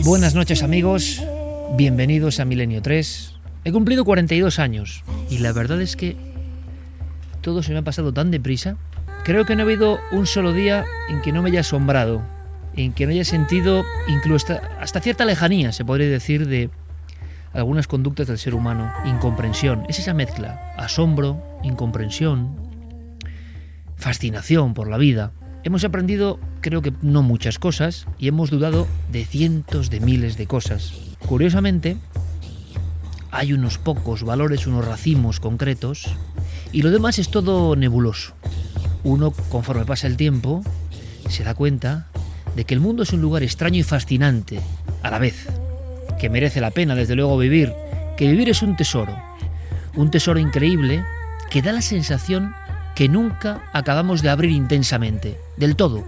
Buenas noches, amigos, bienvenidos a Milenio 3. He cumplido 42 años y la verdad es que todo se me ha pasado tan deprisa. Creo que no ha habido un solo día en que no me haya asombrado, en que no haya sentido incluso hasta cierta lejanía, se podría decir, de algunas conductas del ser humano. Incomprensión, es esa mezcla: asombro, incomprensión, fascinación por la vida. Hemos aprendido, creo que no muchas cosas, y hemos dudado de cientos de miles de cosas. Curiosamente, hay unos pocos valores, unos racimos concretos, y lo demás es todo nebuloso. Uno, conforme pasa el tiempo, se da cuenta de que el mundo es un lugar extraño y fascinante a la vez, que merece la pena, desde luego, vivir, que vivir es un tesoro increíble que da la sensación que nunca acabamos de abrir intensamente, del todo,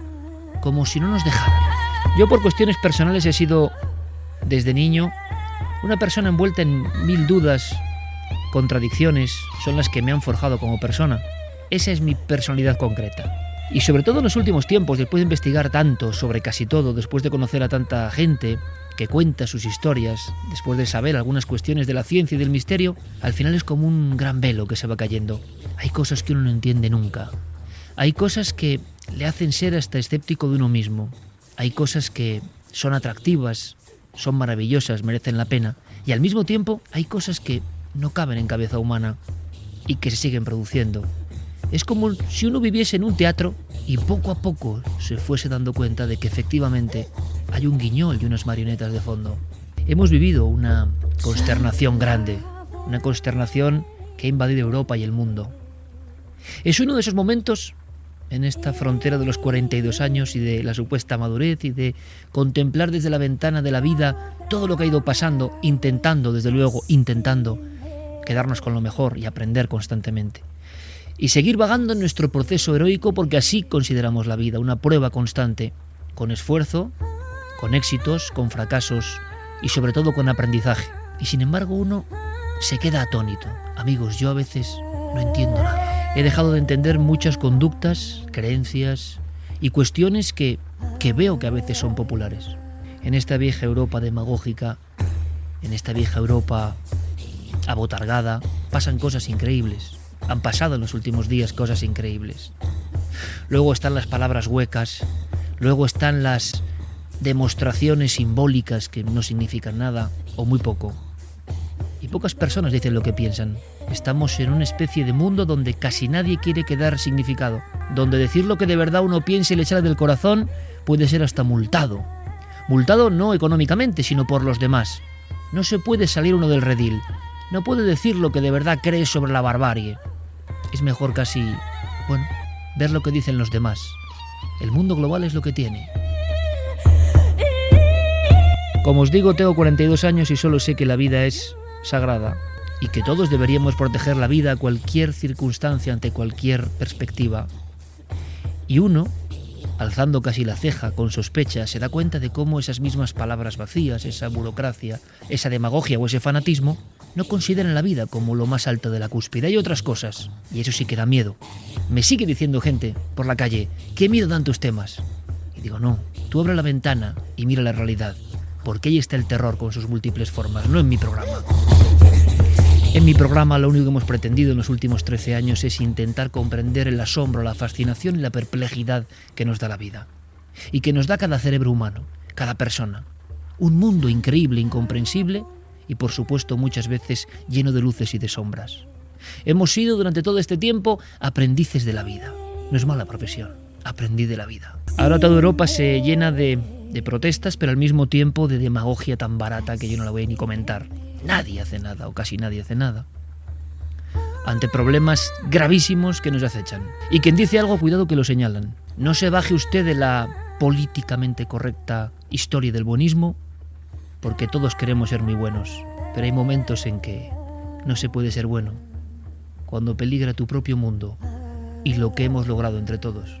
como si no nos dejaran. Yo, por cuestiones personales, he sido, desde niño, una persona envuelta en mil dudas, contradicciones, son las que me han forjado como persona. Esa es mi personalidad concreta. Y sobre todo en los últimos tiempos, después de investigar tanto sobre casi todo, después de conocer a tanta gente que cuenta sus historias, después de saber algunas cuestiones de la ciencia y del misterio, al final es como un gran velo que se va cayendo. Hay cosas que uno no entiende nunca. Hay cosas que le hacen ser hasta escéptico de uno mismo. Hay cosas que son atractivas, son maravillosas, merecen la pena. Y al mismo tiempo hay cosas que no caben en cabeza humana y que se siguen produciendo. Es como si uno viviese en un teatro y poco a poco se fuese dando cuenta de que efectivamente hay un guiñol y unas marionetas de fondo. Hemos vivido una consternación grande, una consternación que ha invadido Europa y el mundo. Es uno de esos momentos en esta frontera de los 42 años y de la supuesta madurez y de contemplar desde la ventana de la vida todo lo que ha ido pasando, intentando quedarnos con lo mejor y aprender constantemente. Y seguir vagando en nuestro proceso heroico, porque así consideramos la vida, una prueba constante, con esfuerzo, con éxitos, con fracasos y sobre todo con aprendizaje. Y sin embargo uno se queda atónito. Amigos, yo a veces no entiendo nada. He dejado de entender muchas conductas, creencias y cuestiones que veo que a veces son populares. En esta vieja Europa demagógica, en esta vieja Europa abotargada, pasan cosas increíbles. Han pasado en los últimos días cosas increíbles. Luego están las palabras huecas, luego están las demostraciones simbólicas que no significan nada o muy poco. Y pocas personas dicen lo que piensan. Estamos en una especie de mundo donde casi nadie quiere quedar significado, donde decir lo que de verdad uno piensa y le sale del corazón puede ser hasta multado. Multado no económicamente, sino por los demás. No se puede salir uno del redil. No puede decir lo que de verdad cree sobre la barbarie. Es mejor casi, ver lo que dicen los demás. El mundo global es lo que tiene. Como os digo, tengo 42 años y solo sé que la vida es sagrada y que todos deberíamos proteger la vida a cualquier circunstancia, ante cualquier perspectiva. Y uno, alzando casi la ceja con sospecha, se da cuenta de cómo esas mismas palabras vacías, esa burocracia, esa demagogia o ese fanatismo no consideran la vida como lo más alto de la cúspide. Hay otras cosas, y eso sí que da miedo. Me sigue diciendo gente por la calle: ¿qué miedo tantos temas? Y digo, no, tú abre la ventana y mira la realidad, porque ahí está el terror con sus múltiples formas, no en mi programa. En mi programa lo único que hemos pretendido en los últimos 13 años es intentar comprender el asombro, la fascinación y la perplejidad que nos da la vida. Y que nos da cada cerebro humano, cada persona. Un mundo increíble, incomprensible y por supuesto muchas veces lleno de luces y de sombras. Hemos sido durante todo este tiempo aprendices de la vida. No es mala profesión, aprendiz de la vida. Ahora toda Europa se llena de protestas, pero al mismo tiempo de demagogia tan barata que yo no la voy a ni comentar. Nadie hace nada, o casi nadie hace nada, ante problemas gravísimos que nos acechan. Y quien dice algo, cuidado que lo señalan. No se baje usted de la políticamente correcta historia del buenismo, porque todos queremos ser muy buenos, pero hay momentos en que no se puede ser bueno, cuando peligra tu propio mundo y lo que hemos logrado entre todos.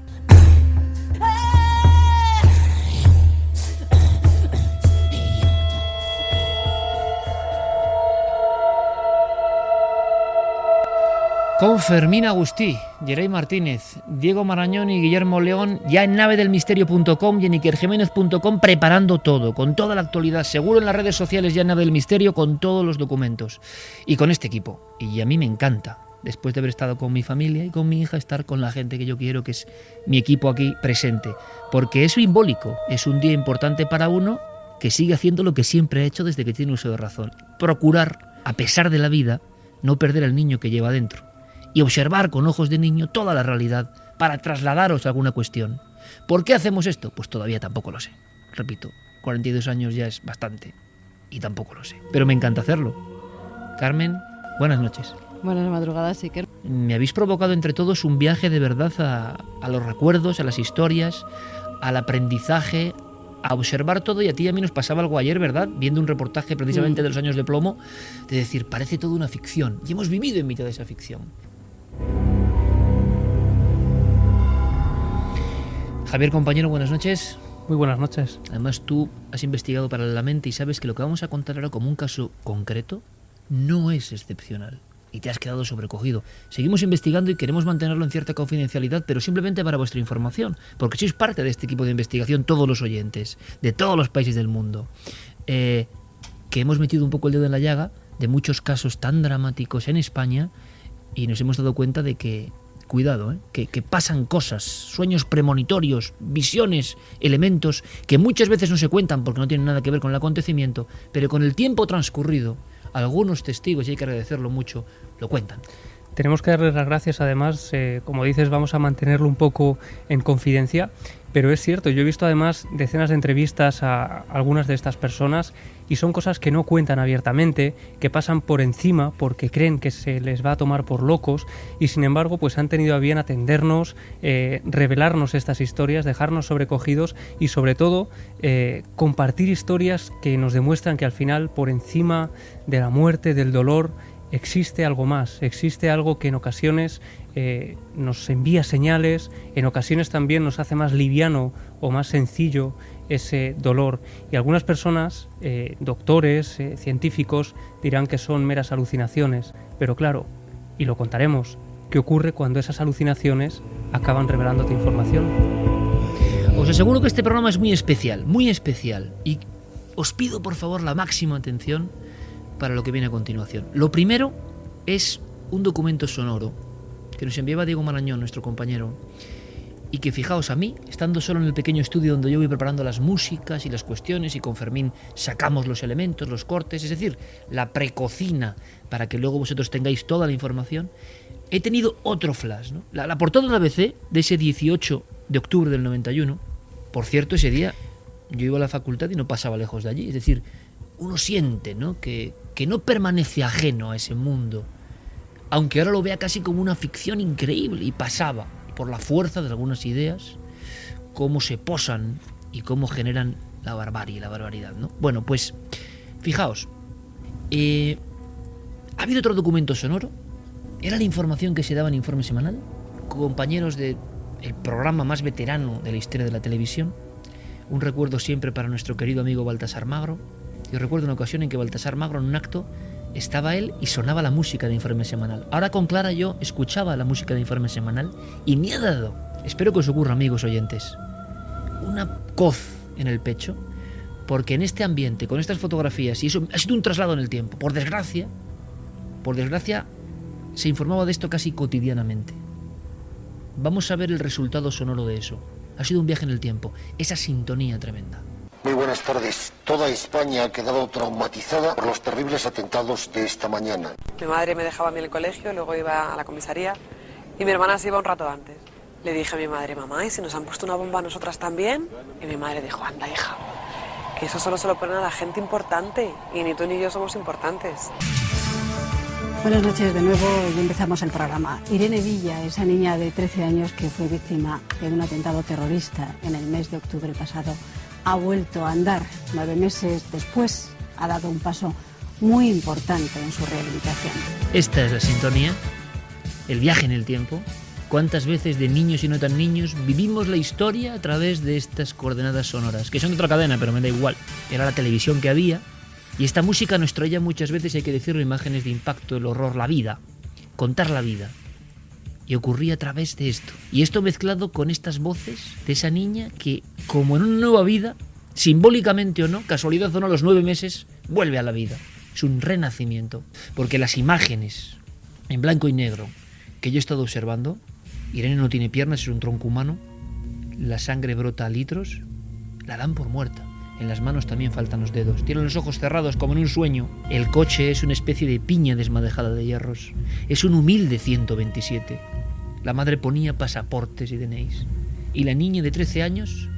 Con Fermín Agustí, Yeray Martínez, Diego Marañón y Guillermo León ya en navedelmisterio.com y en ikerjiménez.com preparando todo, con toda la actualidad, seguro en las redes sociales ya en Nave del Misterio con todos los documentos y con este equipo. Y a mí me encanta, después de haber estado con mi familia y con mi hija, estar con la gente que yo quiero, que es mi equipo aquí presente, porque es simbólico, es un día importante para uno que sigue haciendo lo que siempre ha hecho desde que tiene uso de razón, procurar, a pesar de la vida, no perder al niño que lleva dentro y observar con ojos de niño toda la realidad para trasladaros alguna cuestión. ¿Por qué hacemos esto? Pues todavía tampoco lo sé. Repito, 42 años ya es bastante y tampoco lo sé. Pero me encanta hacerlo. Carmen, buenas noches. Buenas madrugadas, Iker. Me habéis provocado entre todos un viaje de verdad a los recuerdos, a las historias, al aprendizaje, a observar todo, y a ti y a mí nos pasaba algo ayer, ¿verdad? Viendo un reportaje precisamente de los años de plomo, de decir, parece todo una ficción, y hemos vivido en mitad de esa ficción. Javier, compañero, buenas noches. Muy buenas noches. Además, tú has investigado paralelamente y sabes que lo que vamos a contar ahora como un caso concreto no es excepcional. Y te has quedado sobrecogido. Seguimos investigando y queremos mantenerlo en cierta confidencialidad, pero simplemente para vuestra información, porque sois parte de este equipo de investigación, todos los oyentes, de todos los países del mundo, que hemos metido un poco el dedo en la llaga de muchos casos tan dramáticos en España y nos hemos dado cuenta de que, cuidado, que pasan cosas, sueños premonitorios, visiones, elementos que muchas veces no se cuentan porque no tienen nada que ver con el acontecimiento, pero con el tiempo transcurrido, algunos testigos, y hay que agradecerlo mucho, lo cuentan. Tenemos que darles las gracias, además, como dices, vamos a mantenerlo un poco en confidencia, pero es cierto, yo he visto además decenas de entrevistas a algunas de estas personas y son cosas que no cuentan abiertamente, que pasan por encima porque creen que se les va a tomar por locos y sin embargo pues han tenido a bien atendernos, revelarnos estas historias, dejarnos sobrecogidos y sobre todo compartir historias que nos demuestran que al final por encima de la muerte, del dolor, existe algo más, existe algo que en ocasiones nos envía señales, en ocasiones también nos hace más liviano o más sencillo ese dolor. Y algunas personas, doctores, científicos, dirán que son meras alucinaciones, pero claro, y lo contaremos, ¿qué ocurre cuando esas alucinaciones acaban revelándote información? Os aseguro que este programa es muy especial, y os pido por favor la máxima atención para lo que viene a continuación. Lo primero es un documento sonoro que nos enviaba Diego Marañón, nuestro compañero, y que, fijaos, a mí, estando solo en el pequeño estudio donde yo voy preparando las músicas y las cuestiones, y con Fermín sacamos los elementos, los cortes, es decir, la precocina para que luego vosotros tengáis toda la información, he tenido otro flash, ¿no? La portada de ABC de ese 18 de octubre del 91, por cierto, ese día yo iba a la facultad y no pasaba lejos de allí, es decir, uno siente, ¿no?, que no permanece ajeno a ese mundo, aunque ahora lo vea casi como una ficción increíble, y pasaba por la fuerza de algunas ideas, cómo se posan y cómo generan la barbarie, la barbaridad, ¿no? Bueno, pues fijaos, ha habido otro documento sonoro, era la información que se daba en Informe Semanal, compañeros del programa más veterano de la historia de la televisión. Un recuerdo siempre para nuestro querido amigo Baltasar Magro. Yo recuerdo una ocasión en que Baltasar Magro, en un acto, estaba él y sonaba la música de Informe Semanal. Ahora con Clara yo escuchaba la música de Informe Semanal y me ha dado, espero que os ocurra, amigos oyentes, una coz en el pecho, porque en este ambiente, con estas fotografías, y eso ha sido un traslado en el tiempo, por desgracia, se informaba de esto casi cotidianamente. Vamos a ver el resultado sonoro de eso. Ha sido un viaje en el tiempo, esa sintonía tremenda. Muy buenas tardes. Toda España ha quedado traumatizada por los terribles atentados de esta mañana. Mi madre me dejaba a mí en el colegio, luego iba a la comisaría y mi hermana se iba un rato antes. Le dije a mi madre, mamá, ¿y si nos han puesto una bomba a nosotras también? Y mi madre dijo, anda, hija, que eso solo se lo ponen a la gente importante y ni tú ni yo somos importantes. Buenas noches de nuevo y empezamos el programa. Irene Villa, esa niña de 13 años que fue víctima de un atentado terrorista en el mes de octubre pasado, ha vuelto a andar. 9 meses después ha dado un paso muy importante en su rehabilitación. Esta es la sintonía, el viaje en el tiempo. ¿Cuántas veces de niños y no tan niños vivimos la historia a través de estas coordenadas sonoras? Que son de otra cadena, pero me da igual. Era la televisión que había. Y esta música nos traía muchas veces, hay que decirlo, imágenes de impacto, el horror, la vida. Contar la vida. Y ocurría a través de esto. Y esto mezclado con estas voces de esa niña que, como en una nueva vida, simbólicamente o no, casualidad o no, a los 9 meses, vuelve a la vida. Es un renacimiento. Porque las imágenes en blanco y negro que yo he estado observando, Irene no tiene piernas, es un tronco humano, la sangre brota a litros, la dan por muerta. En las manos también faltan los dedos. Tiene los ojos cerrados como en un sueño. El coche es una especie de piña desmadejada de hierros. Es un humilde 127. La madre ponía pasaportes y DNIs. Y la niña de 13 años,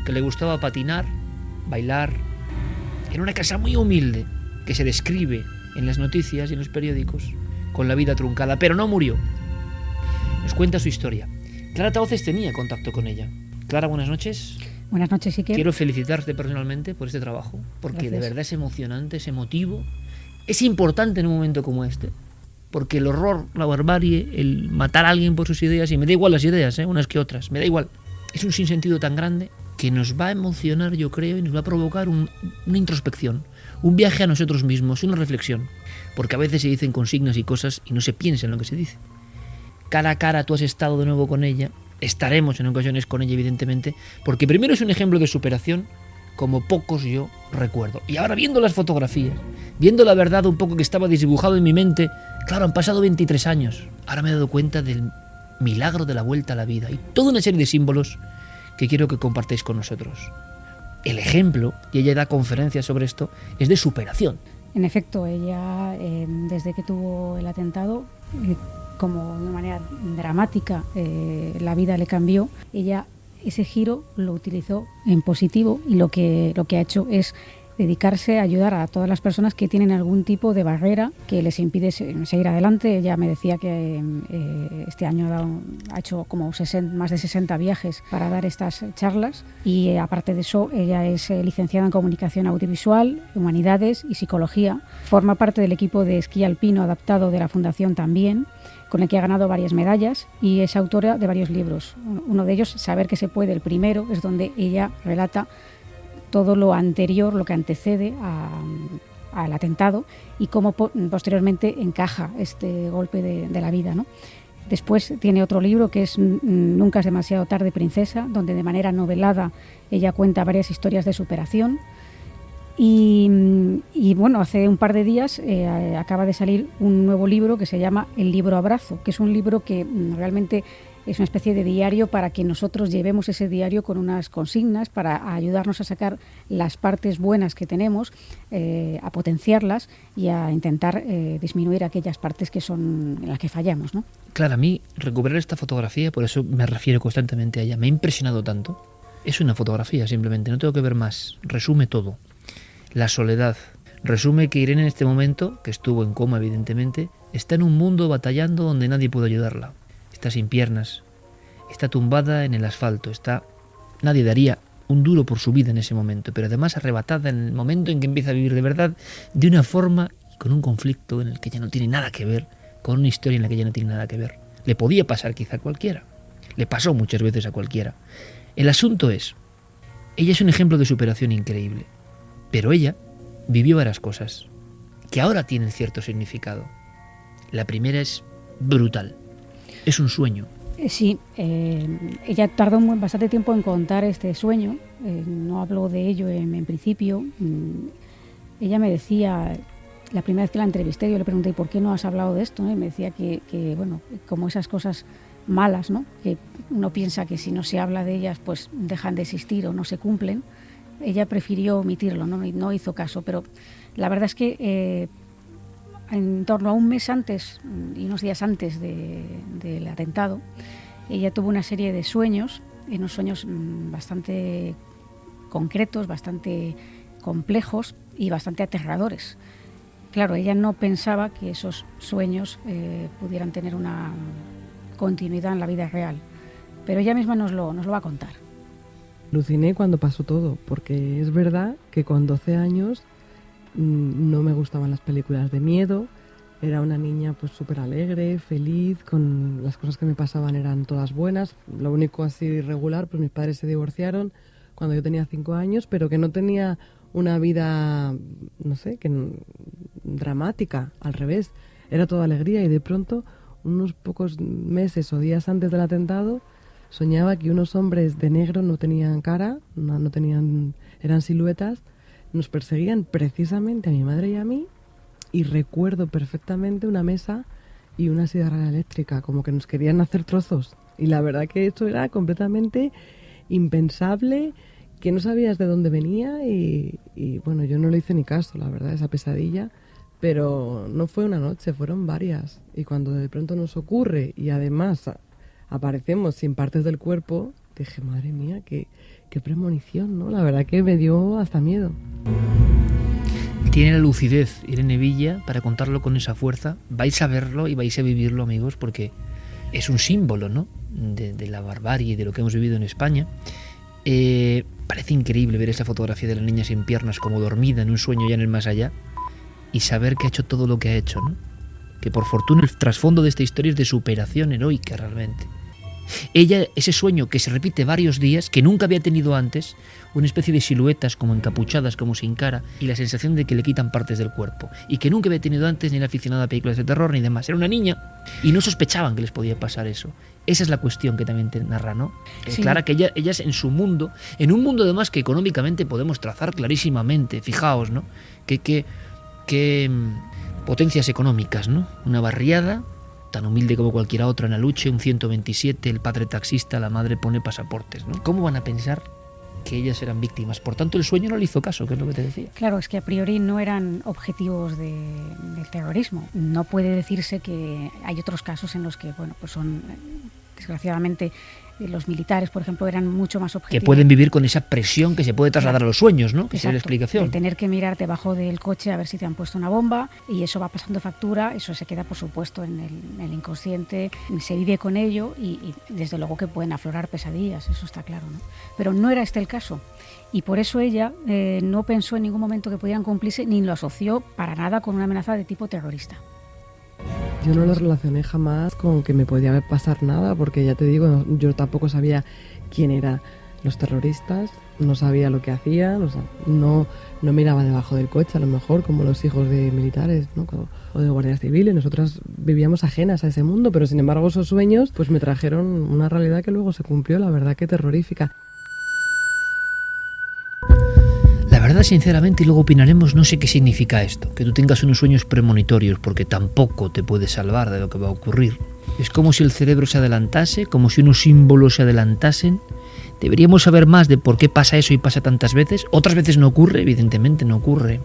que le gustaba patinar, bailar, en una casa muy humilde, que se describe en las noticias y en los periódicos, con la vida truncada, pero no murió. Nos cuenta su historia. Clara Tauces tenía contacto con ella. Clara, buenas noches. Buenas noches, Iker. Quiero felicitarte personalmente por este trabajo, porque Gracias. de verdad es emocionante, es emotivo, es importante en un momento como este, porque el horror, la barbarie, el matar a alguien por sus ideas, y me da igual las ideas, unas que otras, me da igual, es un sinsentido tan grande que nos va a emocionar, yo creo, y nos va a provocar una introspección, un viaje a nosotros mismos, una reflexión, porque a veces se dicen consignas y cosas y no se piensa en lo que se dice. Cara a cara tú has estado de nuevo con ella, estaremos en ocasiones con ella, evidentemente, porque primero es un ejemplo de superación como pocos yo recuerdo. Y ahora viendo las fotografías, viendo la verdad un poco que estaba desdibujado en mi mente, claro, han pasado 23 años. Ahora me he dado cuenta del milagro de la vuelta a la vida y toda una serie de símbolos que quiero que compartáis con nosotros. El ejemplo, y ella da conferencias sobre esto, es de superación. En efecto, ella, desde que tuvo el atentado, como de una manera dramática, la vida le cambió. Ella ese giro lo utilizó en positivo y lo que ha hecho es dedicarse a ayudar a todas las personas que tienen algún tipo de barrera que les impide seguir adelante. Ella me decía que este año ha hecho como más de 60 viajes para dar estas charlas y aparte de eso ella es licenciada en Comunicación Audiovisual, Humanidades y Psicología. Forma parte del equipo de esquí alpino adaptado de la Fundación también, con el que ha ganado varias medallas y es autora de varios libros. Uno de ellos, Saber que se puede, el primero, es donde ella relata todo lo anterior, lo que antecede al atentado y cómo posteriormente encaja este golpe de la vida, ¿no? Después tiene otro libro que es Nunca es demasiado tarde, princesa, donde de manera novelada ella cuenta varias historias de superación. Y bueno, hace un par de días acaba de salir un nuevo libro que se llama El libro abrazo, que es un libro que realmente es una especie de diario para que nosotros llevemos ese diario con unas consignas para ayudarnos a sacar las partes buenas que tenemos, a potenciarlas y a intentar disminuir aquellas partes que son en las que fallamos, ¿no? Claro, a mí recuperar esta fotografía, por eso me refiero constantemente a ella, me ha impresionado tanto. Es una fotografía simplemente, no tengo que ver más, resume todo. La soledad, resume que Irene en este momento, que estuvo en coma evidentemente, está en un mundo batallando donde nadie puede ayudarla. Está sin piernas, está tumbada en el asfalto, nadie daría un duro por su vida en ese momento, pero además arrebatada en el momento en que empieza a vivir de verdad, de una forma, con un conflicto en el que ya no tiene nada que ver, con una historia en la que ya no tiene nada que ver. Le podía pasar quizá a cualquiera, le pasó muchas veces a cualquiera. El asunto es, ella es un ejemplo de superación increíble, pero ella vivió varias cosas que ahora tienen cierto significado. La primera es brutal. Es un sueño. Sí, ella tardó bastante tiempo en contar este sueño, no habló de ello en principio. Ella me decía, la primera vez que la entrevisté, yo le pregunté, ¿por qué no has hablado de esto? Y me decía que bueno, como esas cosas malas, ¿no? Que uno piensa que si no se habla de ellas, pues dejan de existir o no se cumplen. Ella prefirió omitirlo, no hizo caso, pero la verdad es que en torno a un mes antes y unos días antes del atentado, ella tuvo una serie de sueños, unos sueños bastante concretos, bastante complejos y bastante aterradores. Claro, ella no pensaba que esos sueños pudieran tener una continuidad en la vida real, pero ella misma nos lo va a contar. Aluciné cuando pasó todo, porque es verdad que con 12 años no me gustaban las películas de miedo, era una niña pues súper alegre, feliz, con las cosas que me pasaban eran todas buenas, lo único así irregular, pues mis padres se divorciaron cuando yo tenía 5 años, pero que no tenía una vida, no sé, dramática, al revés, era toda alegría y de pronto unos pocos meses o días antes del atentado, soñaba que unos hombres de negro no tenían cara, no tenían, eran siluetas, nos perseguían precisamente a mi madre y a mí, y recuerdo perfectamente una mesa y una sierra eléctrica, como que nos querían hacer trozos. Y la verdad que esto era completamente impensable, que no sabías de dónde venía y bueno, yo no le hice ni caso, la verdad, esa pesadilla, pero no fue una noche, fueron varias. Y cuando de pronto nos ocurre y además aparecemos sin partes del cuerpo, dije, madre mía, qué premonición, ¿no? La verdad que me dio hasta miedo. Tiene la lucidez Irene Villa para contarlo con esa fuerza. Vais a verlo y vais a vivirlo, amigos, porque es un símbolo, ¿no?, de la barbarie y de lo que hemos vivido en España. Parece increíble ver esa fotografía de la niña sin piernas como dormida en un sueño ya en el más allá y saber que ha hecho todo lo que ha hecho, ¿no? Que por fortuna el trasfondo de esta historia es de superación heroica realmente. Ella, ese sueño que se repite varios días, que nunca había tenido antes, una especie de siluetas como encapuchadas, como sin cara, y la sensación de que le quitan partes del cuerpo, y que nunca había tenido antes ni era aficionada a películas de terror ni demás. Era una niña y no sospechaban que les podía pasar eso. Esa es la cuestión que también te narra, ¿no? Sí. Clara, que ella es en su mundo, en un mundo además que económicamente podemos trazar clarísimamente, fijaos, ¿no? Que potencias económicas, ¿no? Una barriada tan humilde como cualquiera otra en Aluche, un 127, el padre taxista, la madre pone pasaportes, ¿no? ¿Cómo van a pensar que ellas eran víctimas? Por tanto, el sueño no le hizo caso, que es lo que te decía. Claro, es que a priori no eran objetivos del terrorismo. No puede decirse que hay otros casos en los que, bueno, pues son, desgraciadamente, los militares, por ejemplo, eran mucho más objetivos. Que pueden vivir con esa presión que se puede trasladar a los sueños, ¿no? Que es la Exacto, explicación. de tener que mirar debajo del coche a ver si te han puesto una bomba, y eso va pasando factura, eso se queda, por supuesto, en el inconsciente, se vive con ello y desde luego que pueden aflorar pesadillas, eso está claro, ¿no? Pero no era este el caso. Y por eso ella no pensó en ningún momento que pudieran cumplirse, ni lo asoció para nada con una amenaza de tipo terrorista. Yo no lo relacioné jamás con que me podía pasar nada, porque ya te digo, yo tampoco sabía quién eran los terroristas, no sabía lo que hacían, o sea, no miraba debajo del coche, a lo mejor, como los hijos de militares, ¿no?, o de guardias civiles. Nosotras vivíamos ajenas a ese mundo, pero sin embargo esos sueños pues me trajeron una realidad que luego se cumplió, la verdad que terrorífica. La verdad, sinceramente, y luego opinaremos, no sé qué significa esto, que tú tengas unos sueños premonitorios, porque tampoco te puede salvar de lo que va a ocurrir. Es como si el cerebro se adelantase, como si unos símbolos se adelantasen. Deberíamos saber más de por qué pasa eso y pasa tantas veces. Otras veces no ocurre, evidentemente no ocurre.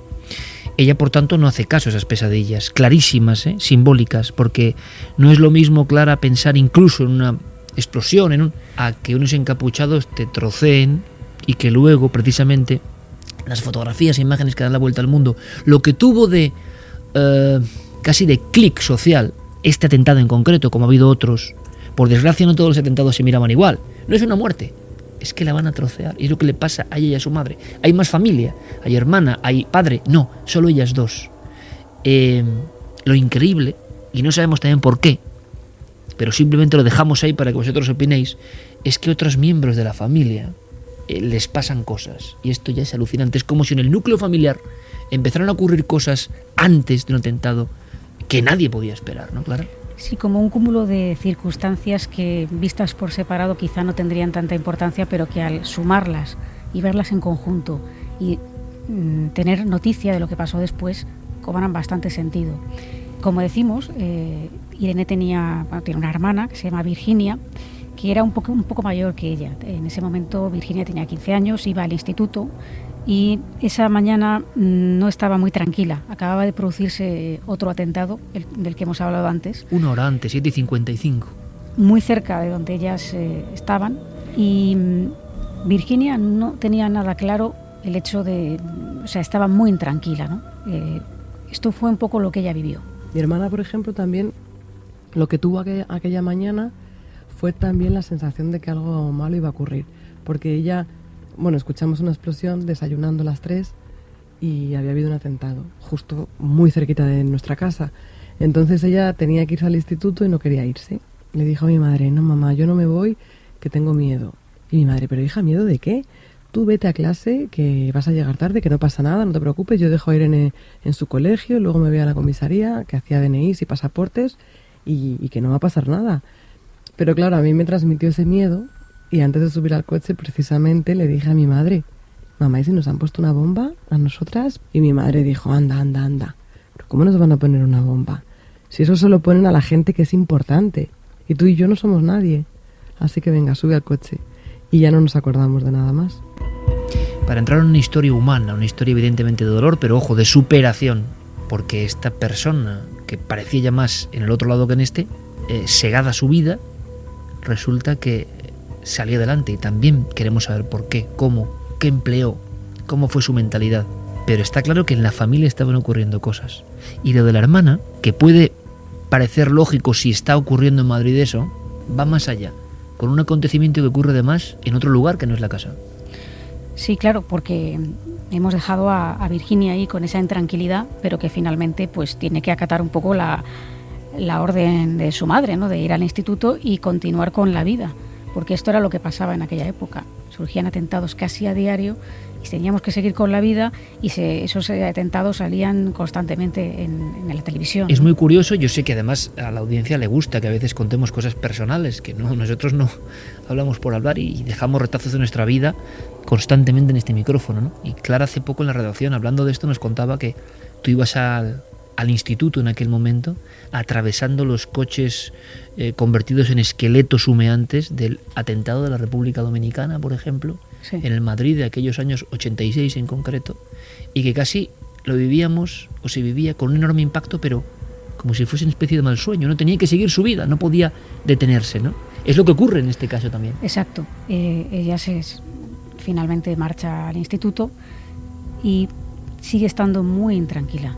Ella, por tanto, no hace caso a esas pesadillas, clarísimas, simbólicas, porque no es lo mismo, Clara, pensar incluso en una explosión, a que unos encapuchados te troceen y que luego, precisamente, las fotografías e imágenes que dan la vuelta al mundo, lo que tuvo de casi de clic social este atentado en concreto, como ha habido otros. Por desgracia, no todos los atentados se miraban igual. No es una muerte, es que la van a trocear. Y es lo que le pasa a ella y a su madre. Hay más familia, hay hermana, hay padre. No, solo ellas dos. Lo increíble, y no sabemos también por qué, pero simplemente lo dejamos ahí para que vosotros opinéis, es que otros miembros de la familia les pasan cosas, y esto ya es alucinante. Es como si en el núcleo familiar empezaran a ocurrir cosas antes de un atentado que nadie podía esperar, ¿no, Clara? Sí, como un cúmulo de circunstancias que, vistas por separado, quizá no tendrían tanta importancia, pero que al sumarlas y verlas en conjunto y tener noticia de lo que pasó después, cobran bastante sentido. Como decimos, Irene tiene una hermana que se llama Virginia, que era un poco mayor que ella. En ese momento Virginia tenía 15 años, iba al instituto y esa mañana no estaba muy tranquila. Acababa de producirse otro atentado, del que hemos hablado antes. Una hora antes, 7:55. Muy cerca de donde ellas estaban, y Virginia no tenía nada claro el hecho de... O sea, estaba muy intranquila, ¿no? Esto fue un poco lo que ella vivió. Mi hermana, por ejemplo, también lo que tuvo aquella mañana fue también la sensación de que algo malo iba a ocurrir, porque ella, bueno, escuchamos una explosión desayunando a las 3 y había habido un atentado justo muy cerquita de nuestra casa. Entonces ella tenía que irse al instituto y no quería irse. Le dijo a mi madre, no mamá, yo no me voy, que tengo miedo. Y mi madre, pero hija, ¿miedo de qué? Tú vete a clase, que vas a llegar tarde, que no pasa nada, no te preocupes, yo dejo a Irene en su colegio, luego me voy a la comisaría, que hacía DNIs y pasaportes, y que no va a pasar nada. Pero claro, a mí me transmitió ese miedo y antes de subir al coche precisamente le dije a mi madre, mamá, ¿y si nos han puesto una bomba a nosotras? Y mi madre dijo, anda. ¿Pero cómo nos van a poner una bomba? Si eso solo ponen a la gente que es importante. Y tú y yo no somos nadie. Así que venga, sube al coche. Y ya no nos acordamos de nada más. Para entrar en una historia humana, una historia evidentemente de dolor, pero ojo, de superación. Porque esta persona, que parecía ya más en el otro lado que en este, segada a su vida, resulta que salió adelante. Y también queremos saber por qué, cómo, qué empleó, cómo fue su mentalidad. Pero está claro que en la familia estaban ocurriendo cosas. Y lo de la hermana, que puede parecer lógico si está ocurriendo en Madrid eso, va más allá, con un acontecimiento que ocurre además en otro lugar que no es la casa. Sí, claro, porque hemos dejado a Virginia ahí con esa intranquilidad, pero que finalmente pues tiene que acatar un poco la orden de su madre, ¿no? De ir al instituto y continuar con la vida, porque esto era lo que pasaba en aquella época. Surgían atentados casi a diario y teníamos que seguir con la vida y esos atentados salían constantemente en la televisión. Es muy curioso, yo sé que además a la audiencia le gusta que a veces contemos cosas personales, que no, nosotros no hablamos por hablar y dejamos retazos de nuestra vida constantemente en este micrófono, ¿no? Y Clara hace poco en la redacción, hablando de esto, nos contaba que tú ibas al instituto en aquel momento, atravesando los coches convertidos en esqueletos humeantes del atentado de la República Dominicana, por ejemplo, Sí. en el Madrid de aquellos años 86 en concreto, y que casi lo vivíamos o se vivía con un enorme impacto, pero como si fuese una especie de mal sueño, no tenía que seguir su vida, no podía detenerse, ¿no? Es lo que ocurre en este caso también. Exacto. Ella finalmente marcha al instituto y sigue estando muy intranquila.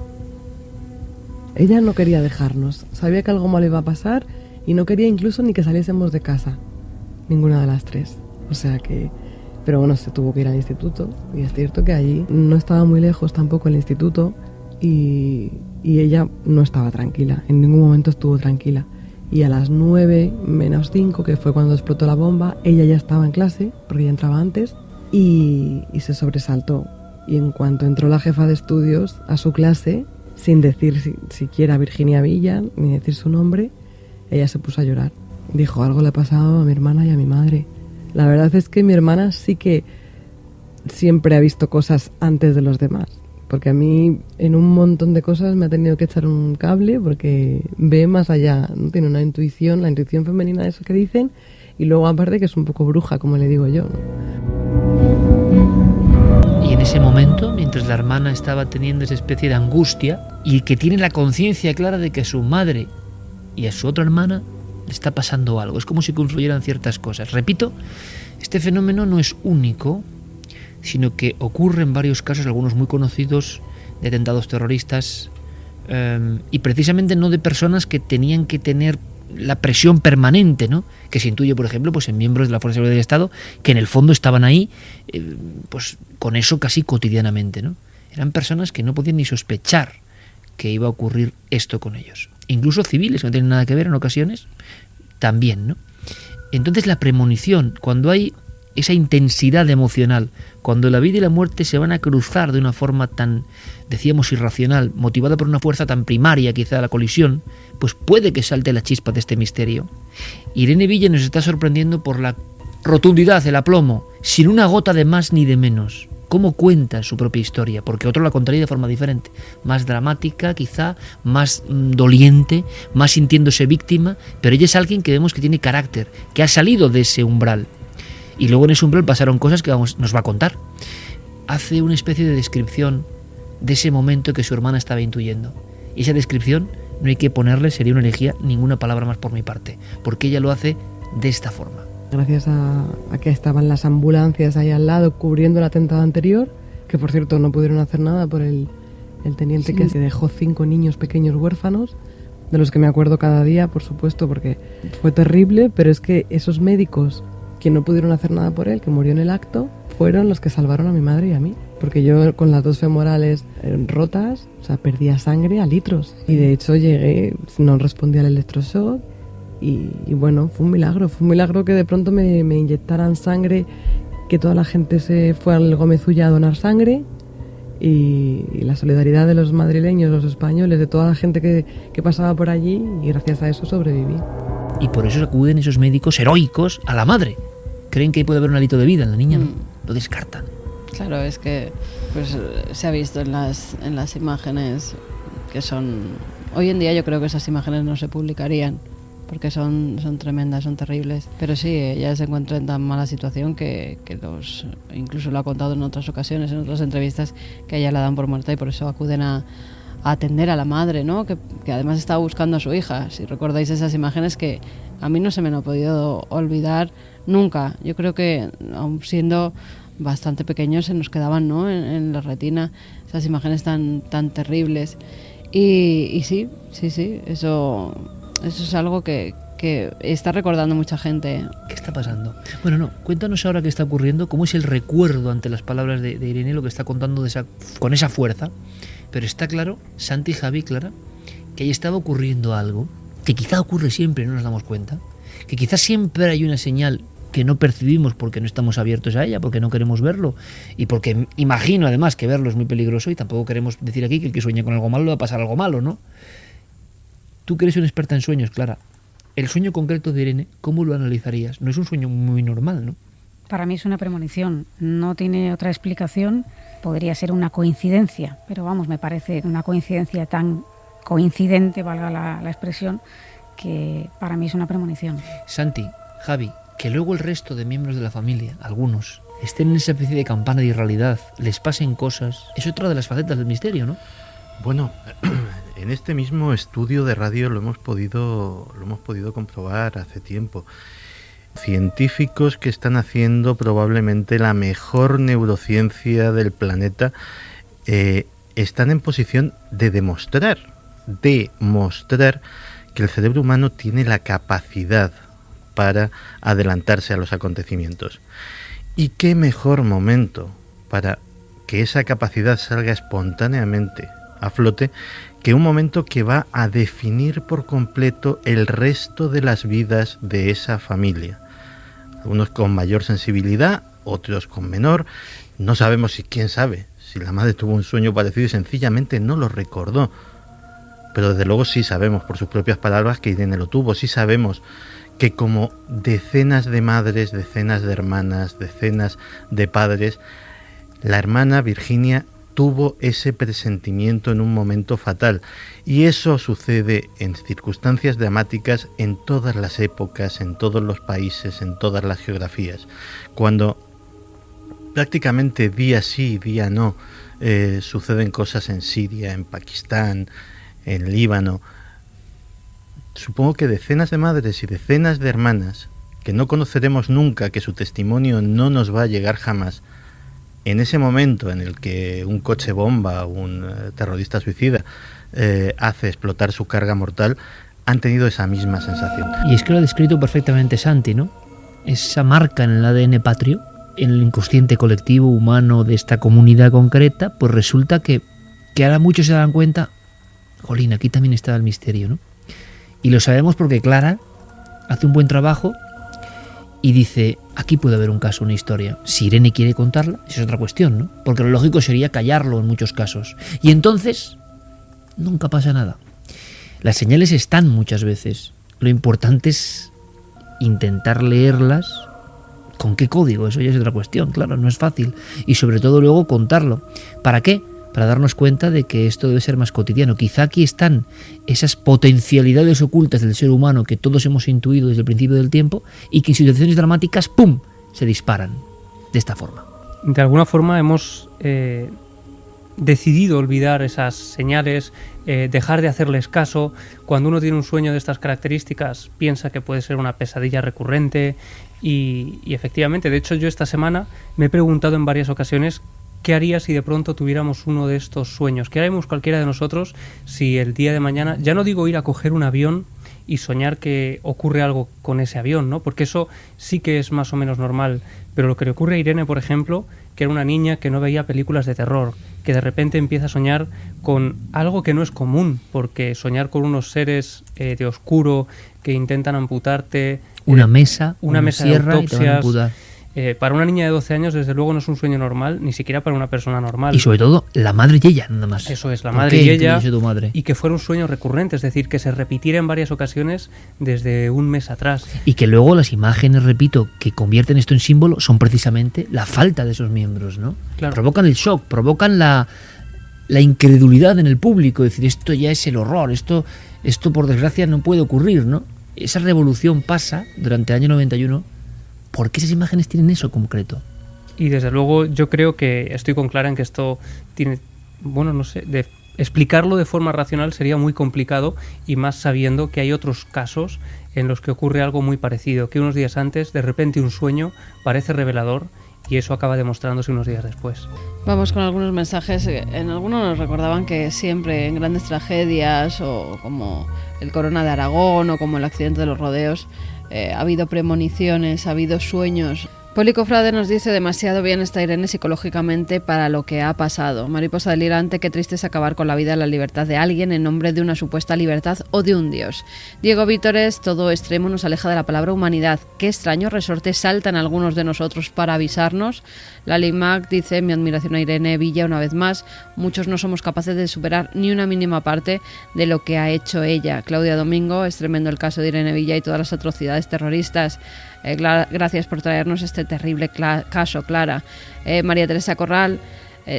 Ella no quería dejarnos, sabía que algo malo iba a pasar y no quería incluso ni que saliésemos de casa, ninguna de las tres. O sea que... Pero bueno, se tuvo que ir al instituto y es cierto que allí no estaba muy lejos tampoco el instituto y ella no estaba tranquila, en ningún momento estuvo tranquila. Y a las 9 menos 5, que fue cuando explotó la bomba, ella ya estaba en clase, porque ella entraba antes, y se sobresaltó. Y en cuanto entró la jefa de estudios a su clase, sin decir siquiera Virginia Villa, ni decir su nombre, ella se puso a llorar. Dijo, algo le ha pasado a mi hermana y a mi madre. La verdad es que mi hermana sí que siempre ha visto cosas antes de los demás. Porque a mí en un montón de cosas me ha tenido que echar un cable porque ve más allá, ¿no? Tiene una intuición, la intuición femenina de eso que dicen, y luego aparte que es un poco bruja, como le digo yo, ¿no? Y en ese momento, mientras la hermana estaba teniendo esa especie de angustia y que tiene la conciencia clara de que a su madre y a su otra hermana le está pasando algo, es como si confluyeran ciertas cosas. Repito, este fenómeno no es único, sino que ocurre en varios casos, algunos muy conocidos, de atentados terroristas, y precisamente no de personas que tenían que tener la presión permanente, ¿no? Que se intuye, por ejemplo, pues en miembros de la Fuerza de Seguridad del Estado, que en el fondo estaban ahí, pues con eso casi cotidianamente, ¿no? Eran personas que no podían ni sospechar que iba a ocurrir esto con ellos. Incluso civiles que no tienen nada que ver en ocasiones, también, ¿no? Entonces la premonición, cuando hay esa intensidad emocional, cuando la vida y la muerte se van a cruzar de una forma tan, decíamos, irracional, motivada por una fuerza tan primaria, quizá la colisión, pues puede que salte la chispa de este misterio. Irene Villa nos está sorprendiendo por la rotundidad, el aplomo, sin una gota de más ni de menos. Cómo cuenta su propia historia, porque otro la contaría de forma diferente, más dramática quizá, más doliente, más sintiéndose víctima, pero ella es alguien que vemos que tiene carácter, que ha salido de ese umbral. Y luego en ese umbral pasaron cosas que nos va a contar. Hace una especie de descripción de ese momento que su hermana estaba intuyendo. Y esa descripción no hay que ponerle, sería una herejía, ninguna palabra más por mi parte, porque ella lo hace de esta forma. Gracias a que estaban las ambulancias ahí al lado cubriendo el atentado anterior, que por cierto no pudieron hacer nada por el teniente, sí, que se dejó 5 niños pequeños huérfanos, de los que me acuerdo cada día, por supuesto, porque fue terrible, pero es que esos médicos que no pudieron hacer nada por él, que murió en el acto, fueron los que salvaron a mi madre y a mí. Porque yo con las 2 femorales rotas, o sea, perdía sangre a litros. Y de hecho llegué, no respondía al electroshock. Y bueno, fue un milagro que de pronto me inyectaran sangre, que toda la gente se fue al Gómez Ulla a donar sangre y la solidaridad de los madrileños, los españoles, de toda la gente que pasaba por allí, y gracias a eso sobreviví. Y por eso acuden esos médicos heroicos a la madre. Creen que puede haber un hálito de vida en la niña, ¿no? Lo descartan. Claro, es que pues se ha visto en las imágenes que son... Hoy en día yo creo que esas imágenes no se publicarían porque son tremendas, son terribles. Pero sí, ella se encuentra en tan mala situación que incluso lo ha contado en otras ocasiones, en otras entrevistas, que a ella la dan por muerta y por eso acuden a atender a la madre, ¿no? Que además estaba buscando a su hija. Si recordáis esas imágenes, que a mí no se me han podido olvidar nunca. Yo creo que, aun siendo bastante pequeños, se nos quedaban, ¿no?, en la retina esas imágenes tan terribles. Y sí, eso es algo que está recordando mucha gente. ¿Qué está pasando? Bueno, no, cuéntanos ahora qué está ocurriendo, cómo es el recuerdo ante las palabras de Irene, lo que está contando con esa fuerza. Pero está claro, Santi y Javi, Clara, que ahí estaba ocurriendo algo, que quizá ocurre siempre y no nos damos cuenta, que quizá siempre hay una señal que no percibimos porque no estamos abiertos a ella, porque no queremos verlo, y porque imagino además que verlo es muy peligroso, y tampoco queremos decir aquí que el que sueña con algo malo le va a pasar algo malo, ¿no? Tú que eres una experta en sueños, Clara, el sueño concreto de Irene, ¿cómo lo analizarías? No es un sueño muy normal, ¿no? Para mí es una premonición, no tiene otra explicación. Podría ser una coincidencia, pero vamos, me parece una coincidencia tan coincidente, valga la expresión, que para mí es una premonición. Santi, Javi, que luego el resto de miembros de la familia, algunos, estén en esa especie de campana de irrealidad, les pasen cosas, es otra de las facetas del misterio, ¿no? Bueno, en este mismo estudio de radio lo hemos podido comprobar hace tiempo. Científicos que están haciendo probablemente la mejor neurociencia del planeta están en posición de demostrar que el cerebro humano tiene la capacidad para adelantarse a los acontecimientos. ¿Y qué mejor momento para que esa capacidad salga espontáneamente a flote que un momento que va a definir por completo el resto de las vidas de esa familia? Algunos con mayor sensibilidad, otros con menor. No sabemos quién sabe, si la madre tuvo un sueño parecido y sencillamente no lo recordó. Pero desde luego sí sabemos por sus propias palabras que Irene lo tuvo. Sí sabemos que como decenas de madres, decenas de hermanas, decenas de padres, la hermana Virginia tuvo ese presentimiento en un momento fatal. Y eso sucede en circunstancias dramáticas en todas las épocas, en todos los países, en todas las geografías. Cuando prácticamente día sí, día no, suceden cosas en Siria, en Pakistán, en Líbano. Supongo que decenas de madres y decenas de hermanas, que no conoceremos nunca, que su testimonio no nos va a llegar jamás, en ese momento en el que un coche bomba, un terrorista suicida, hace explotar su carga mortal, han tenido esa misma sensación. Y es que lo ha descrito perfectamente Santi, ¿no? Esa marca en el ADN patrio, en el inconsciente colectivo humano de esta comunidad concreta, pues resulta que ahora muchos se dan cuenta, jolín, aquí también está el misterio, ¿no? Y lo sabemos porque Clara hace un buen trabajo y dice, aquí puede haber un caso, una historia. Si Irene quiere contarla, esa es otra cuestión, ¿no? Porque lo lógico sería callarlo en muchos casos. Y entonces, nunca pasa nada. Las señales están muchas veces. Lo importante es intentar leerlas. ¿Con qué código? Eso ya es otra cuestión, claro, no es fácil. Y sobre todo luego contarlo. ¿Para qué? Para darnos cuenta de que esto debe ser más cotidiano. Quizá aquí están esas potencialidades ocultas del ser humano que todos hemos intuido desde el principio del tiempo y que en situaciones dramáticas, ¡pum!, se disparan de esta forma. De alguna forma hemos decidido olvidar esas señales, dejar de hacerles caso. Cuando uno tiene un sueño de estas características, piensa que puede ser una pesadilla recurrente y efectivamente, de hecho yo esta semana me he preguntado en varias ocasiones ¿qué haría si de pronto tuviéramos uno de estos sueños? ¿Qué haríamos cualquiera de nosotros si el día de mañana, ya no digo ir a coger un avión y soñar que ocurre algo con ese avión, ¿no? Porque eso sí que es más o menos normal, pero lo que le ocurre a Irene, por ejemplo, que era una niña que no veía películas de terror, que de repente empieza a soñar con algo que no es común, porque soñar con unos seres de oscuro que intentan amputarte, una mesa de sierra autopsias, Para una niña de 12 años, desde luego, no es un sueño normal, ni siquiera para una persona normal. Y sobre todo, la madre y ella, nada más. Eso es, la ¿Por madre qué y ella, incluye tu madre? y que fuera un sueño recurrente, es decir, que se repitiera en varias ocasiones desde un mes atrás. Y que luego las imágenes, repito, que convierten esto en símbolo son precisamente la falta de esos miembros, ¿no? Claro. Provocan el shock, provocan la incredulidad en el público, es decir, esto ya es el horror, esto por desgracia no puede ocurrir, ¿no? Esa revolución pasa durante el año 91 porque esas imágenes tienen eso concreto. Y desde luego yo creo que estoy con Clara en que esto tiene, bueno, no sé, de explicarlo de forma racional sería muy complicado, y más sabiendo que hay otros casos en los que ocurre algo muy parecido, que unos días antes de repente un sueño parece revelador y eso acaba demostrándose unos días después. Vamos con algunos mensajes. En algunos nos recordaban que siempre en grandes tragedias, o como el Corona de Aragón o como el accidente de los rodeos, ha habido premoniciones, ha habido sueños. Pólico Frade nos dice: demasiado bien está Irene psicológicamente para lo que ha pasado. Mariposa delirante: qué triste es acabar con la vida y la libertad de alguien en nombre de una supuesta libertad o de un dios. Diego Vítores: todo extremo nos aleja de la palabra humanidad. Qué extraños resortes saltan algunos de nosotros para avisarnos. Lali Mac dice: mi admiración a Irene Villa una vez más. Muchos no somos capaces de superar ni una mínima parte de lo que ha hecho ella. Claudia Domingo: es tremendo el caso de Irene Villa y todas las atrocidades terroristas. Gracias por traernos este terrible caso, Clara. María Teresa Corral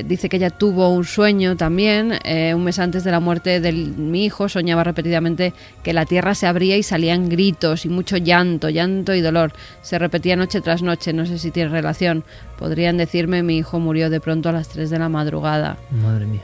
dice que ella tuvo un sueño también. Un mes antes de la muerte de mi hijo soñaba repetidamente que la tierra se abría y salían gritos y mucho llanto y dolor. Se repetía noche tras noche. No sé si tiene relación. Podrían decirme: mi hijo murió de pronto a las 3 de la madrugada. Madre mía.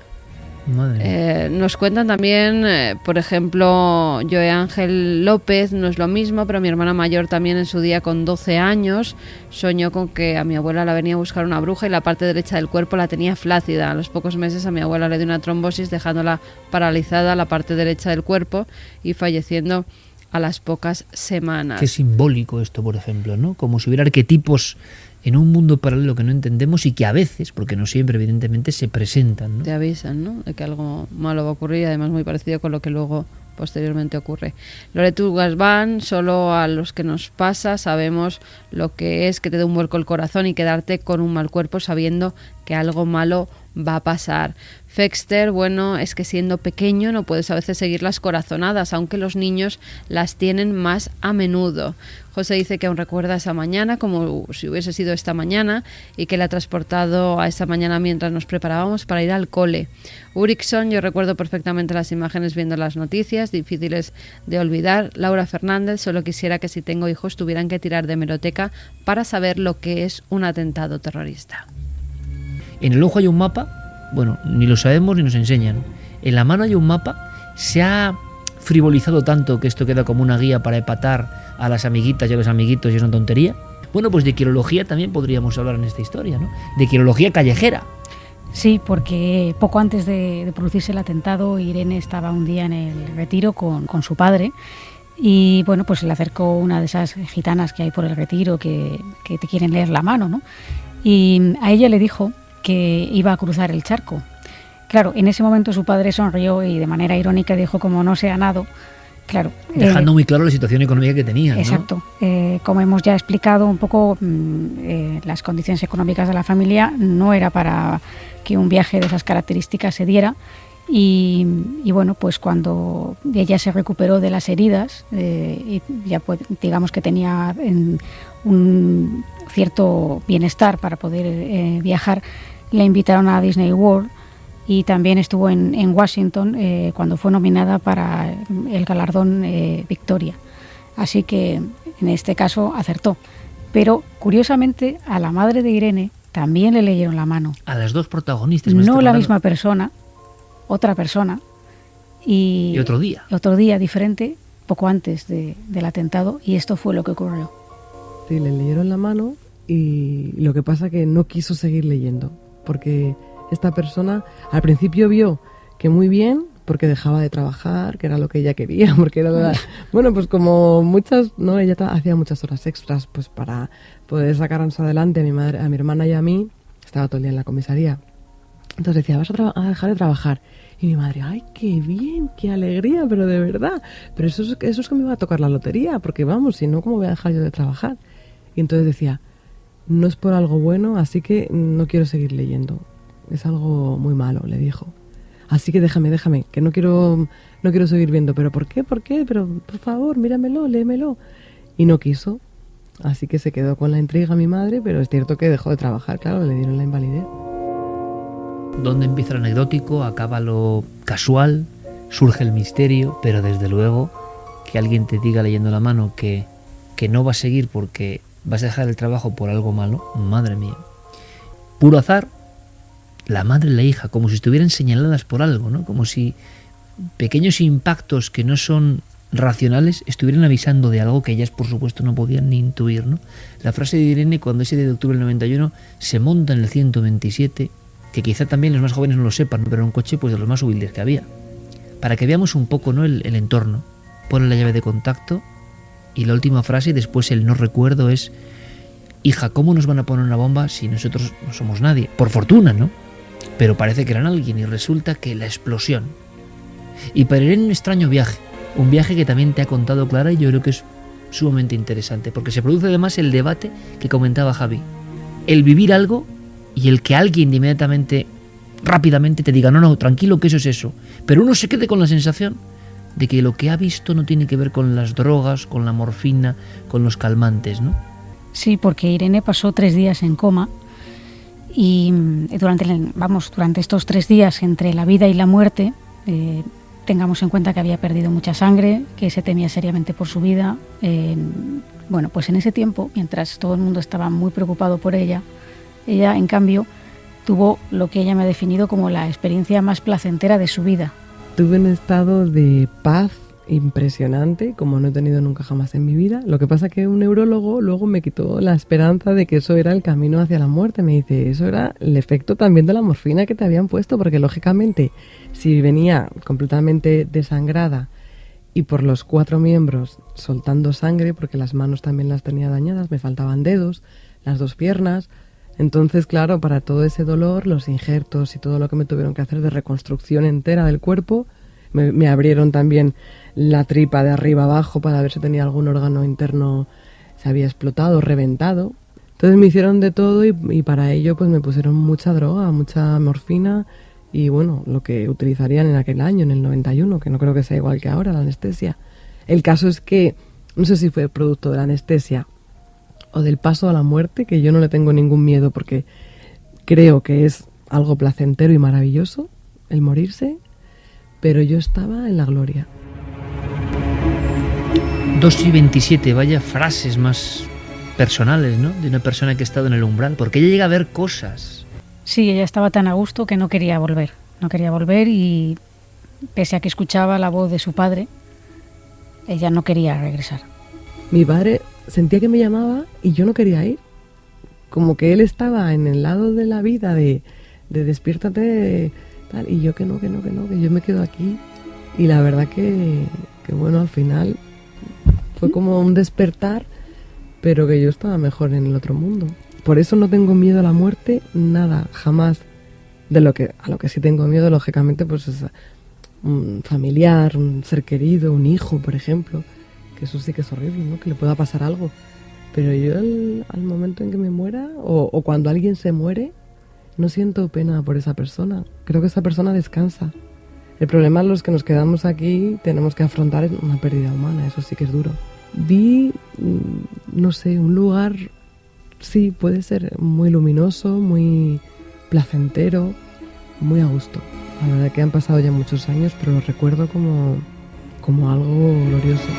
Madre mía. Nos cuentan también, por ejemplo, Joe Ángel López: no es lo mismo, pero mi hermana mayor también en su día con 12 años soñó con que a mi abuela la venía a buscar una bruja y la parte derecha del cuerpo la tenía flácida. A los pocos meses a mi abuela le dio una trombosis, dejándola paralizada la parte derecha del cuerpo y falleciendo a las pocas semanas. Qué simbólico esto, por ejemplo, ¿no? Como si hubiera arquetipos en un mundo paralelo que no entendemos y que a veces, porque no siempre evidentemente, se presentan, ¿no? Te avisan, ¿no?, de que algo malo va a ocurrir, además muy parecido con lo que luego posteriormente ocurre. Loreto Gasván: solo a los que nos pasa sabemos lo que es que te dé un vuelco el corazón y quedarte con un mal cuerpo sabiendo que algo malo va a pasar. Fexter: bueno, es que siendo pequeño no puedes a veces seguir las corazonadas, aunque los niños las tienen más a menudo. José dice que aún recuerda esa mañana como si hubiese sido esta mañana y que la ha transportado a esa mañana mientras nos preparábamos para ir al cole. Urickson: yo recuerdo perfectamente las imágenes viendo las noticias, difíciles de olvidar. Laura Fernández: solo quisiera que si tengo hijos tuvieran que tirar de hemeroteca para saber lo que es un atentado terrorista. En el ojo hay un mapa, bueno, ni lo sabemos ni nos enseñan. En la mano hay un mapa. Se ha frivolizado tanto que esto queda como una guía para epatar a las amiguitas y a los amiguitos y es una tontería. Bueno, pues de quirología también podríamos hablar en esta historia, ¿no? De quirología callejera. Sí, porque poco antes de producirse el atentado, Irene estaba un día en el Retiro con su padre y, bueno, pues se le acercó una de esas gitanas que hay por el Retiro que te quieren leer la mano, ¿no? Y a ella le dijo que iba a cruzar el charco. Claro, en ese momento su padre sonrió y de manera irónica dijo: como no sea nado. Claro, dejando muy claro la situación económica que tenía, ¿no? Exacto. Como hemos ya explicado un poco, las condiciones económicas de la familia no era para que un viaje de esas características se diera. Y bueno, pues cuando ella se recuperó de las heridas, y ya pues, digamos que tenía un cierto bienestar para poder viajar, la invitaron a Disney World y también estuvo en Washington cuando fue nominada para el galardón Victoria. Así que en este caso acertó. Pero curiosamente a la madre de Irene también le leyeron la mano. A las dos protagonistas. No la misma persona, otra persona. Y otro día. Otro día diferente, poco antes del atentado, y esto fue lo que ocurrió. Sí, le leyeron la mano y lo que pasa que no quiso seguir leyendo, porque esta persona al principio vio que muy bien, porque dejaba de trabajar, que era lo que ella quería, porque era bueno, pues como muchas, ¿no? Ella hacía muchas horas extras pues para poder sacarnos adelante a mi madre, a mi hermana y a mí. Estaba todo el día en la comisaría. Entonces decía: vas a dejar de trabajar. Y mi madre: ay, qué bien, qué alegría, pero de verdad. Pero eso es que me va a tocar la lotería, porque vamos, si no, ¿cómo voy a dejar yo de trabajar? Y entonces decía: no es por algo bueno, así que no quiero seguir leyendo. Es algo muy malo, le dijo. Así que déjame, que no quiero seguir viendo. ¿Pero por qué? Pero por favor, míramelo, léemelo. Y no quiso. Así que se quedó con la intriga mi madre, pero es cierto que dejó de trabajar, claro, le dieron la invalidez. ¿Dónde empieza lo anecdótico? Acaba lo casual, surge el misterio, pero desde luego que alguien te diga leyendo la mano que no va a seguir porque vas a dejar el trabajo por algo malo, madre mía. Puro azar, la madre y la hija, como si estuvieran señaladas por algo, ¿no? Como si pequeños impactos que no son racionales estuvieran avisando de algo que ellas, por supuesto, no podían ni intuir, ¿no? La frase de Irene, cuando ese día de octubre del 91 se monta en el 127, que quizá también los más jóvenes no lo sepan, pero era un coche pues de los más humildes que había. Para que veamos un poco, ¿no?, el entorno. Pone la llave de contacto y la última frase, y después el no recuerdo, es: hija, ¿cómo nos van a poner una bomba si nosotros no somos nadie? Por fortuna, ¿no? Pero parece que eran alguien, y resulta que la explosión. Y para Irene un extraño viaje, un viaje que también te ha contado Clara, y yo creo que es sumamente interesante, porque se produce además el debate que comentaba Javi. El vivir algo y el que alguien inmediatamente, rápidamente te diga: no, tranquilo, que eso es eso. Pero uno se quede con la sensación de que lo que ha visto no tiene que ver con las drogas, con la morfina, con los calmantes, ¿no? Sí, porque Irene pasó 3 días en coma y durante estos 3 días entre la vida y la muerte, tengamos en cuenta que había perdido mucha sangre, que se temía seriamente por su vida. Pues en ese tiempo, mientras todo el mundo estaba muy preocupado por ella, en cambio, tuvo lo que ella me ha definido como la experiencia más placentera de su vida. Tuve un estado de paz impresionante, como no he tenido nunca jamás en mi vida. Lo que pasa que un neurólogo luego me quitó la esperanza de que eso era el camino hacia la muerte. Me dice, eso era el efecto también de la morfina que te habían puesto, porque lógicamente si venía completamente desangrada y por los 4 miembros soltando sangre, porque las manos también las tenía dañadas, me faltaban dedos, las 2 piernas. Entonces, claro, para todo ese dolor, los injertos y todo lo que me tuvieron que hacer de reconstrucción entera del cuerpo, me abrieron también la tripa de arriba abajo para ver si tenía algún órgano interno, se había explotado, reventado. Entonces me hicieron de todo y para ello pues me pusieron mucha droga, mucha morfina y bueno, lo que utilizarían en aquel año, en el 91, que no creo que sea igual que ahora, la anestesia. El caso es que, no sé si fue producto de la anestesia o del paso a la muerte, que yo no le tengo ningún miedo porque creo que es algo placentero y maravilloso el morirse, pero yo estaba en la gloria. 2:27, vaya frases más personales, ¿no? De una persona que ha estado en el umbral, porque ella llega a ver cosas. Sí, ella estaba tan a gusto que no quería volver y pese a que escuchaba la voz de su padre, ella no quería regresar. Mi padre sentía que me llamaba y yo no quería ir. Como que él estaba en el lado de la vida de despiértate, tal, y yo que no, que yo me quedo aquí. Y la verdad que bueno, al final fue como un despertar, pero que yo estaba mejor en el otro mundo. Por eso no tengo miedo a la muerte, nada, jamás. A lo que sí tengo miedo, lógicamente, pues es un familiar, un ser querido, un hijo, por ejemplo. Que eso sí que es horrible, ¿no? Que le pueda pasar algo. Pero yo al momento en que me muera, o cuando alguien se muere, no siento pena por esa persona. Creo que esa persona descansa. El problema es los que nos quedamos aquí, tenemos que afrontar una pérdida humana, eso sí que es duro. Vi, no sé, un lugar, sí, puede ser muy luminoso, muy placentero, muy a gusto. La verdad que han pasado ya muchos años, pero lo recuerdo como algo glorioso.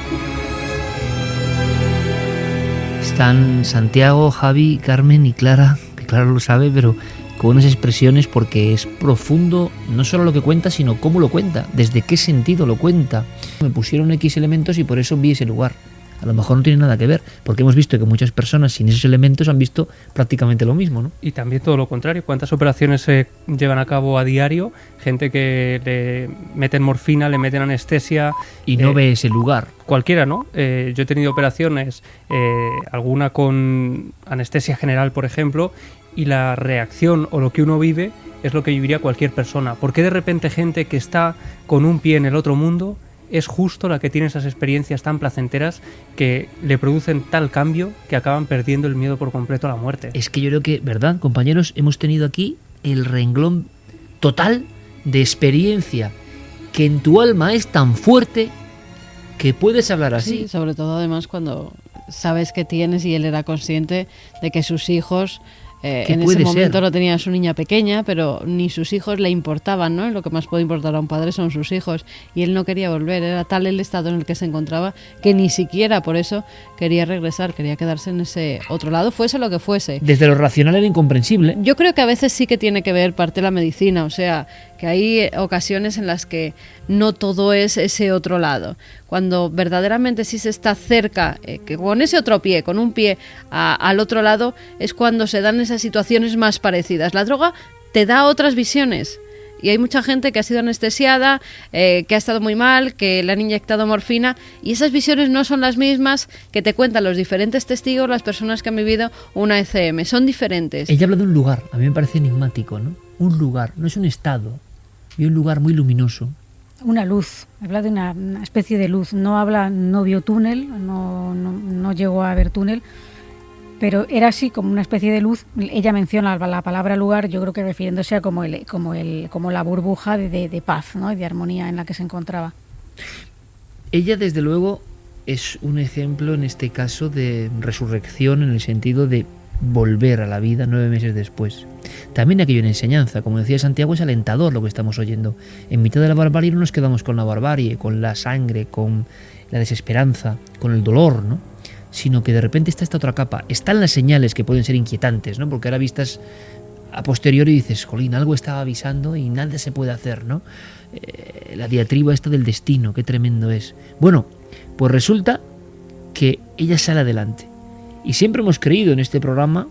Están Santiago, Javi, Carmen y Clara, que Clara lo sabe, pero con unas expresiones, porque es profundo no solo lo que cuenta, sino cómo lo cuenta, desde qué sentido lo cuenta. Me pusieron X elementos y por eso vi ese lugar. A lo mejor no tiene nada que ver, porque hemos visto que muchas personas sin esos elementos han visto prácticamente lo mismo, ¿no? Y también todo lo contrario. ¿Cuántas operaciones se llevan a cabo a diario? Gente que le meten morfina, le meten anestesia y no ve ese lugar. Cualquiera, ¿no? Yo he tenido operaciones, alguna con anestesia general, por ejemplo, y la reacción o lo que uno vive es lo que viviría cualquier persona. ¿Por qué de repente gente que está con un pie en el otro mundo es justo la que tiene esas experiencias tan placenteras que le producen tal cambio que acaban perdiendo el miedo por completo a la muerte. Es que yo creo que, ¿verdad, compañeros? Hemos tenido aquí el renglón total de experiencia que en tu alma es tan fuerte que puedes hablar así. Sí, sobre todo además cuando sabes que tienes, y él era consciente de que sus hijos... en ese momento no tenía a su niña pequeña, pero ni sus hijos le importaban, ¿no? Lo que más puede importar a un padre son sus hijos, y él no quería volver. Era tal el estado en el que se encontraba que ni siquiera por eso quería regresar, quería quedarse en ese otro lado, fuese lo que fuese. Desde lo racional era incomprensible. Yo creo que a veces sí que tiene que ver parte de la medicina, o sea, que hay ocasiones en las que no todo es ese otro lado. Cuando verdaderamente sí se está cerca, que con ese otro pie, con un pie al otro lado, es cuando se dan esas situaciones más parecidas. La droga te da otras visiones. Y hay mucha gente que ha sido anestesiada, que ha estado muy mal, que le han inyectado morfina, y esas visiones no son las mismas que te cuentan los diferentes testigos, las personas que han vivido una ECM. Son diferentes. Ella habla de un lugar, a mí me parece enigmático, ¿no? Un lugar, no es un estado, y un lugar muy luminoso. Una luz, habla de una especie de luz. No vio túnel, no llegó a ver túnel, pero era así como una especie de luz. Ella menciona la palabra lugar, yo creo que refiriéndose a como la burbuja de paz, ¿no? Y de armonía en la que se encontraba. Ella, desde luego, es un ejemplo en este caso de resurrección, en el sentido de volver a la vida 9 meses después. También aquí hay una enseñanza, como decía Santiago, es alentador lo que estamos oyendo. En mitad de la barbarie no nos quedamos con la barbarie, con la sangre, con la desesperanza, con el dolor, ¿no? Sino que de repente está esta otra capa. Están las señales que pueden ser inquietantes, ¿no? Porque ahora vistas a posteriori dices, jolín, algo estaba avisando y nada se puede hacer, ¿no? La diatriba esta del destino, qué tremendo es. Bueno, pues resulta que ella sale adelante. Y siempre hemos creído en este programa,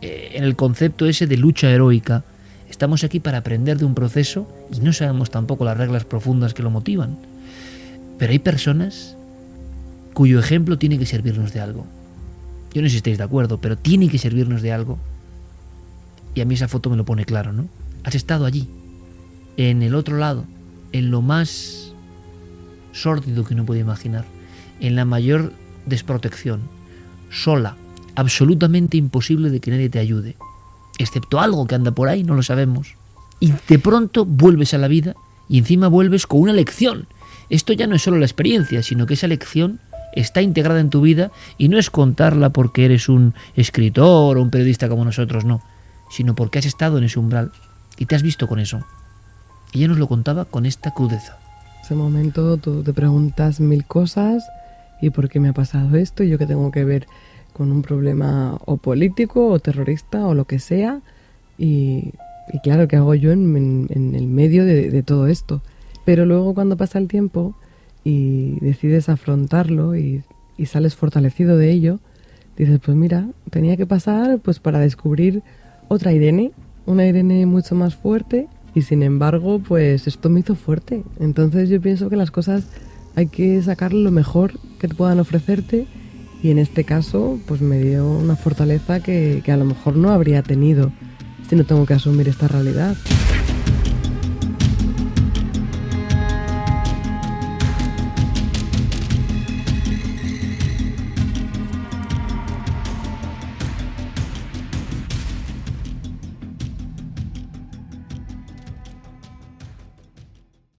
en el concepto ese de lucha heroica. Estamos aquí para aprender de un proceso y no sabemos tampoco las reglas profundas que lo motivan. Pero hay personas cuyo ejemplo tiene que servirnos de algo. Yo no sé si estáis de acuerdo, pero tiene que servirnos de algo. Y a mí esa foto me lo pone claro, ¿no? Has estado allí, en el otro lado, en lo más sórdido que uno puede imaginar, en la mayor desprotección, sola, absolutamente imposible de que nadie te ayude, excepto algo que anda por ahí, no lo sabemos. Y de pronto vuelves a la vida y encima vuelves con una lección. Esto ya no es solo la experiencia, sino que esa lección está integrada en tu vida, y no es contarla porque eres un escritor o un periodista como nosotros, no, sino porque has estado en ese umbral y te has visto con eso. Ella nos lo contaba con esta crudeza. En ese momento tú te preguntas 1000 cosas, ¿y por qué me ha pasado esto? ¿Yo qué tengo que ver con un problema o político o terrorista o lo que sea? Y claro, ¿qué hago yo en el medio de todo esto? Pero luego, cuando pasa el tiempo y decides afrontarlo y sales fortalecido de ello, dices, pues mira, tenía que pasar pues para descubrir otra Irene, una Irene mucho más fuerte, y sin embargo pues esto me hizo fuerte. Entonces yo pienso que las cosas hay que sacar lo mejor que te puedan ofrecerte, y en este caso pues me dio una fortaleza que a lo mejor no habría tenido si no tengo que asumir esta realidad.